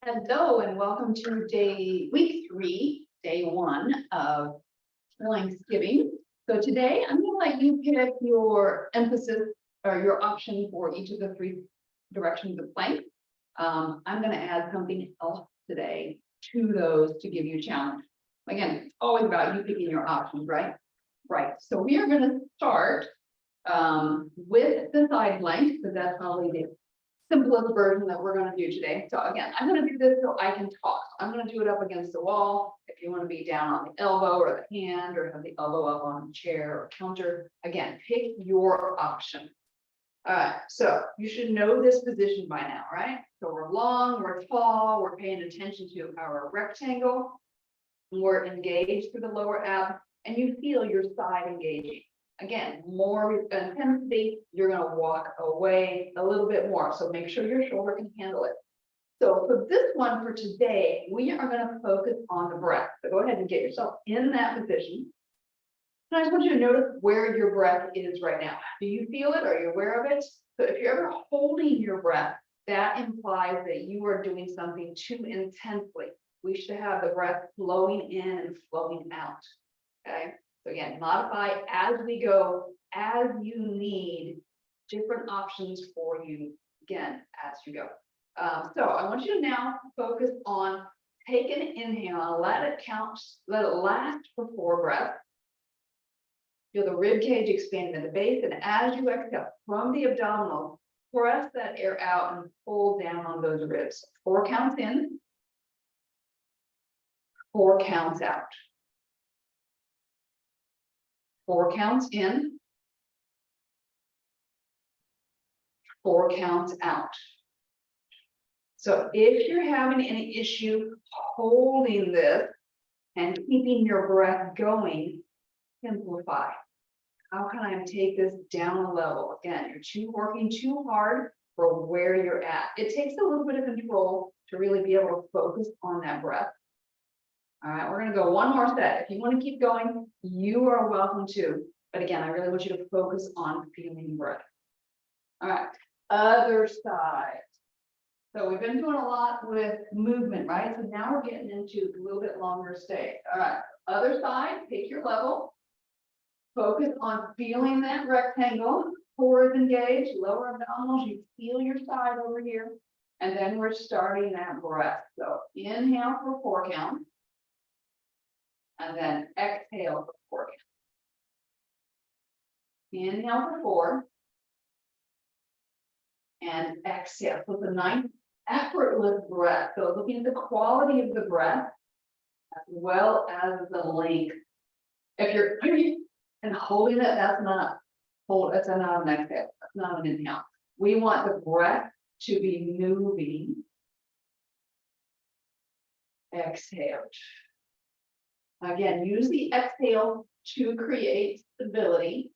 Hello and welcome to week 3, day 1 of Planksgiving. So today I'm going to let you pick your emphasis or your option for each of the 3 directions of plank. I'm going to add something else today to those to give you a challenge. Again, it's always about you picking your options, right? Right. So we are going to start with the side plank because that's probably the simplest version that we're going to do today. So again, I'm going to do this so I can talk. I'm going to do it up against the wall. If you want to be down on the elbow or the hand or have the elbow up on the chair or counter, again, pick your option. All right, so you should know this position by now, right? So we're long, we're tall, we're paying attention to our rectangle, we're engaged through the lower ab, and you feel your side engaging. Again, more intensity, you're going to walk away a little bit more. So make sure your shoulder can handle it. So for this one for today, we are going to focus on the breath. So go ahead and get yourself in that position. And I just want you to notice where your breath is right now. Do you feel it? Are you aware of it? So if you're ever holding your breath, that implies that you are doing something too intensely. We should have the breath flowing in and flowing out. Okay. So again, modify as we go, as you need different options for you, again, as you go. So I want you to now focus on take an inhale, let it count, let it last for 4 breaths. Feel the rib cage expanding at the base, and as you exhale from the abdominal, press that air out and pull down on those ribs. 4 counts in, 4 counts out. 4 counts in, 4 counts out. So if you're having any issue holding this and keeping your breath going, simplify. How can I take this down a level? Again, you're working too hard for where you're at. It takes a little bit of control to really be able to focus on that breath. All right, we're going to go one more set. If you want to keep going, you are welcome to. But again, I really want you to focus on feeling breath. All right, other side. So we've been doing a lot with movement, right? So now we're getting into a little bit longer stay. All right, other side, pick your level. Focus on feeling that rectangle. Core is engaged, lower abdominals, you feel your side over here. And then we're starting that breath. So inhale for 4 counts. And then exhale for 4 counts. Inhale for 4. And exhale. So it's a nice effortless breath. So looking at the quality of the breath as well as the length. If you're and holding it, that's not an exhale. That's not an inhale. We want the breath to be moving. Exhale. Again, use the exhale to create stability.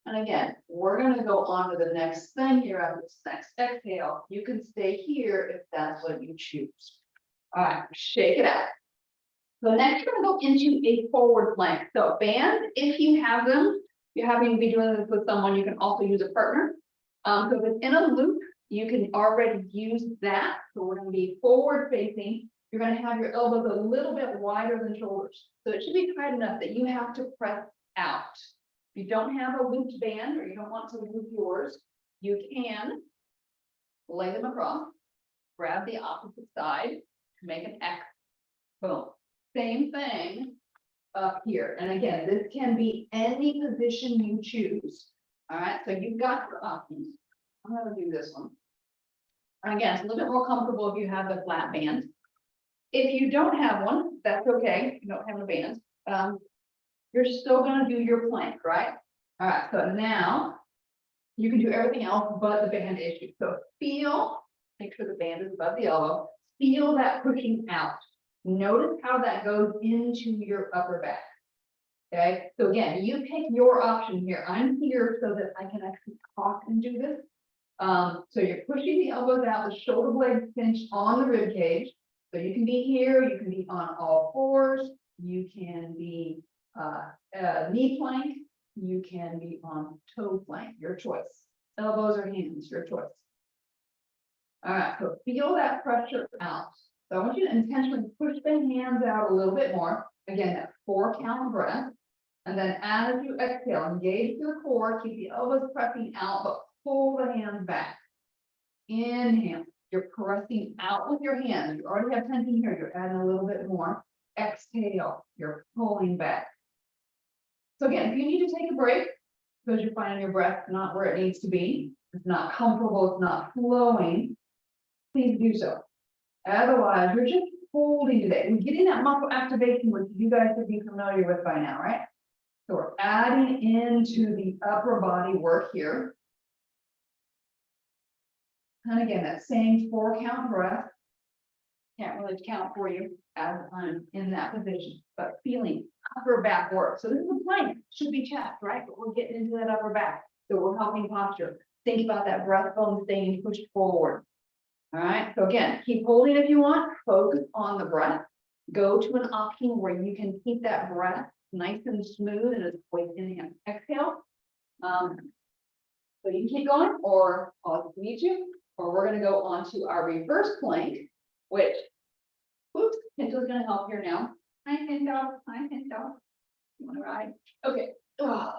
And again, we're going to go on to the next thing here after this next exhale. You can stay here if that's what you choose. All right, shake it out. So next we're going to go into a forward plank. So bands, if you have them, you're having to be doing this with someone, you can also use a partner. So if it's in a loop, you can already use that. So we're going to be forward facing. You're going to have your elbows a little bit wider than shoulders. So it should be tight enough that you have to press out. If you don't have a looped band or you don't want to loop yours, you can lay them across, grab the opposite side to make an X. Boom. Same thing up here. And again, this can be any position you choose. All right, so you've got your options. I'm going to do this one. And again, it's a little bit more comfortable if you have the flat band. If you don't have one, that's okay. You don't have a band. You're still going to do your plank, right? All right, so now you can do everything else but the band issue. So feel, make sure the band is above the elbow. Feel that pushing out. Notice how that goes into your upper back. Okay, so again, you pick your option here. I'm here so that I can actually talk and do this. So you're pushing the elbows out, the shoulder blades pinch on the rib cage. So you can be here, you can be on all fours, you can be knee plank, you can be on toe plank, your choice. Elbows or hands, your choice. All right, so feel that pressure out. So I want you to intentionally push the hands out a little bit more. Again, that 4-count breath. And then as you exhale, engage to the core, keep the elbows pressing out, but pull the hands back. Inhale, you're pressing out with your hands. You already have tension here, you're adding a little bit more. Exhale, you're pulling back. So again, if you need to take a break, because you're finding your breath not where it needs to be, it's not comfortable, it's not flowing, please do so. Otherwise, you're just holding today. We're getting that muscle activation, which you guys should be familiar with by now, right? So we're adding into the upper body work here. And again, that same 4-count breath. Can't really count for you as I'm in that position, but feeling upper back work. So this is a plank, should be chest, right? But we're getting into that upper back. So we're helping posture. Think about that breastbone staying pushed forward. All right, so again, keep holding if you want, focus on the breath. Go to an option where you can keep that breath nice and smooth and it's always inhale, exhale. So you can keep going or pause if you need to, or we're gonna go on to our reverse plank, which, whoops, Pinto's gonna help here now. Hi, Pinto, hi, Pinto. You wanna ride? Okay. Ugh.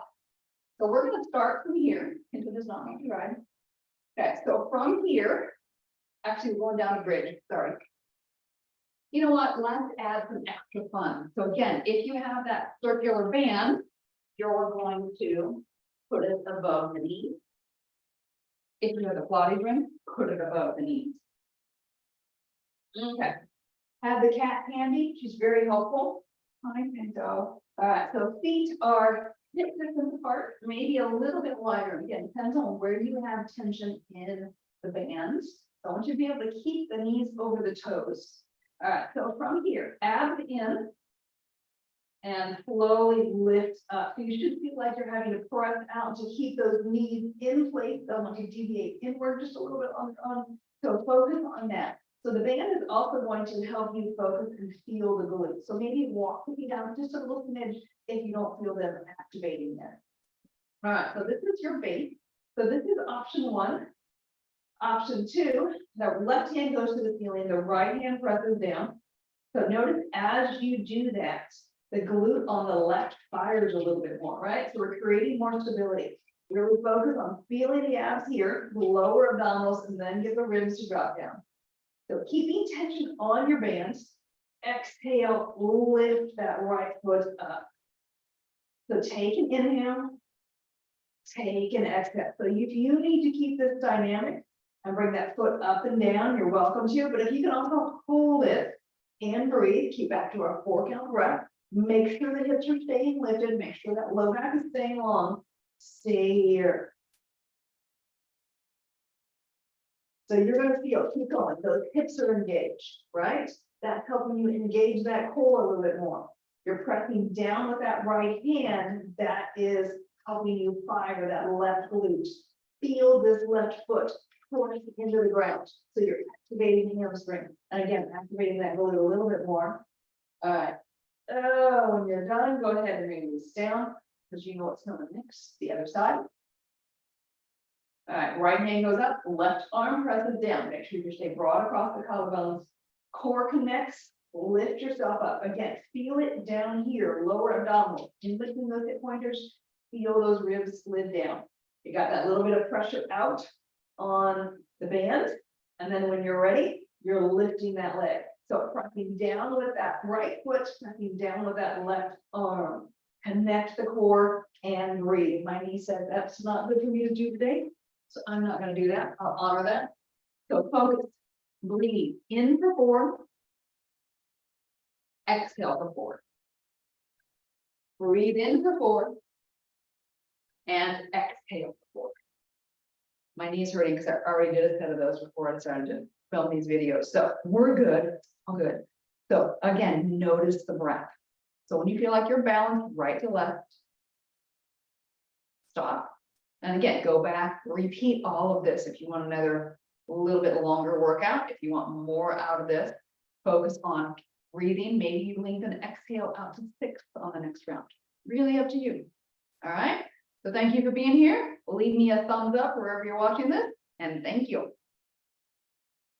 So we're gonna start from here. Pinto does not want to ride. Okay, so from here, actually, we're going down a bridge, sorry. You know what, let's add some extra fun. So again, if you have that circular band, you're going to put it above the knees. If you have the Pilates ring, put it above the knees. Okay, have the cat handy, she's very helpful. Hi, Pinto. All right, so feet are hip distance apart, maybe a little bit wider. Again, depends on where you have tension in the bands. So I want you to be able to keep the knees over the toes. All right, so from here, abs in and slowly lift up. So you should feel like you're having to press out to keep those knees in place. Don't want to deviate inward just a little bit on. So focus on that. So the band is also going to help you focus and feel the glutes. So maybe walk the feet down just a little smidge if you don't feel them activating there. All right, so this is your base. So this is option 1. Option 2, the left hand goes to the ceiling, the right hand presses down. So notice as you do that, the glute on the left fires a little bit more, right? So we're creating more stability. Really focus on feeling the abs here, the lower abdominals, and then get the ribs to drop down. So keeping tension on your bands, exhale, lift that right foot up. So take an inhale, take an exhale. So if you need to keep this dynamic and bring that foot up and down, you're welcome to, but if you can also hold it and breathe, keep back to our 4-count breath, make sure the hips are staying lifted, make sure that low back is staying long, stay here. So you're gonna feel, keep going, those hips are engaged, right? That's helping you engage that core a little bit more. You're pressing down with that right hand, that is helping you fire that left glute. Feel this left foot pushing into the ground. So you're activating the hamstring. And again, activating that glute a little bit more. All right. Oh, when you're done, go ahead and bring this down because you know what's coming next. The other side. All right, right hand goes up, left arm presses down. Make sure you stay broad across the collarbones. Core connects, lift yourself up. Again, feel it down here, lower abdominal. And lifting those hip pointers, feel those ribs slid down. You got that little bit of pressure out on the band. And then when you're ready, you're lifting that leg. So pressing down with that right foot, pressing down with that left arm. Connect the core and breathe. My knee said that's not good for me to do today. So I'm not going to do that. I'll honor that. So focus, breathe in for 4, exhale for 4. Breathe in for 4 and exhale for 4. My knee's hurting because I already did a set of those before I started to film these videos. So we're good, all good. So again, notice the breath. So when you feel like you're balanced right to left, stop. And again, go back, repeat all of this if you want another little bit longer workout. If you want more out of this, focus on breathing. Maybe you lengthen exhale out to 6 on the next round. Really up to you. All right. So thank you for being here. Leave me a thumbs up wherever you're watching this, and thank you.